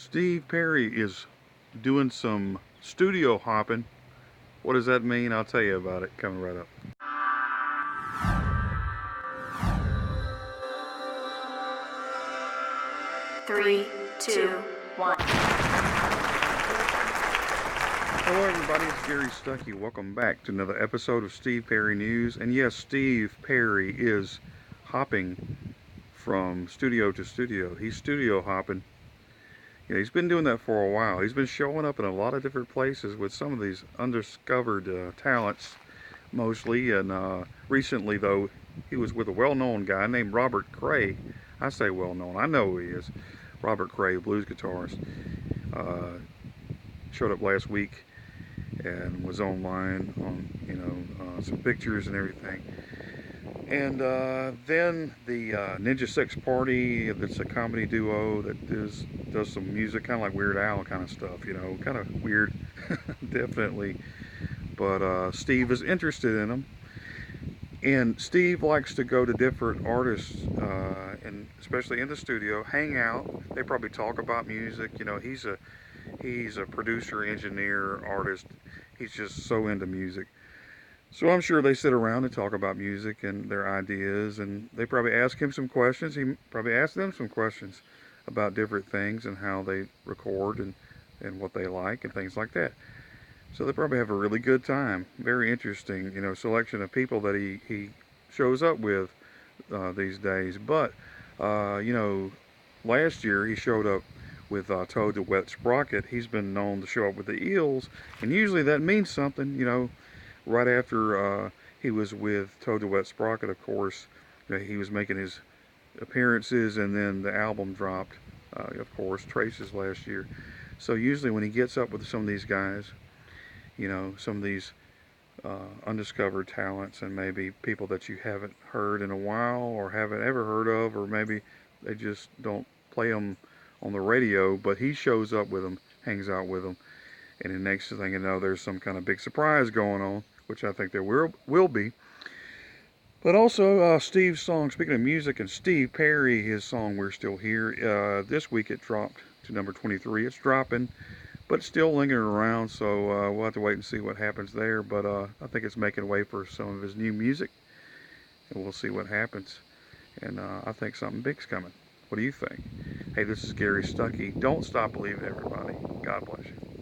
Steve Perry is doing some studio hopping. What does that mean? I'll tell you about it coming right up. 3, 2, 1. Hello everybody, it's Gary Stuckey. Welcome back to another episode of Steve Perry News. And yes, Steve Perry is hopping from studio to studio. He's studio hopping. Yeah, he's been doing that for a while. He's been showing up in a lot of different places with some of these undiscovered talents, mostly. And recently, though, he was with a well-known guy named Robert Cray. I say well-known. I know who he is. Robert Cray, blues guitarist. Showed up last week and was online on some pictures and everything. And then the Ninja Six Party, that's a comedy duo that does some music, kind of like Weird Al kind of stuff, kind of weird, definitely. But Steve is interested in them. And Steve likes to go to different artists, and especially in the studio, hang out. They probably talk about music. He's a producer, engineer, artist. He's just so into music. So I'm sure they sit around and talk about music and their ideas, and they probably ask him some questions. He probably asks them some questions about different things and how they record and what they like and things like that. So they probably have a really good time. Very interesting, selection of people that he shows up with these days. But, last year he showed up with Toad the Wet Sprocket. He's been known to show up with the Eels, and usually that means something, right after he was with Toad the Wet Sprocket, of course, he was making his appearances, and then the album dropped, of course, Traces last year. So usually when he gets up with some of these guys, some of these undiscovered talents, and maybe people that you haven't heard in a while or haven't ever heard of, or maybe they just don't play them on the radio, but he shows up with them, hangs out with them, and the next thing you know, there's some kind of big surprise going on, which I think there will be. But also Steve's song, speaking of music, and Steve Perry, his song "We're Still Here," this week it dropped to number 23. It's dropping, but it's still lingering around, so we'll have to wait and see what happens there. But I think it's making way for some of his new music, and we'll see what happens. And I think something big's coming. What do you think? Hey, this is Gary Stuckey. Don't stop believing, everybody. God bless you.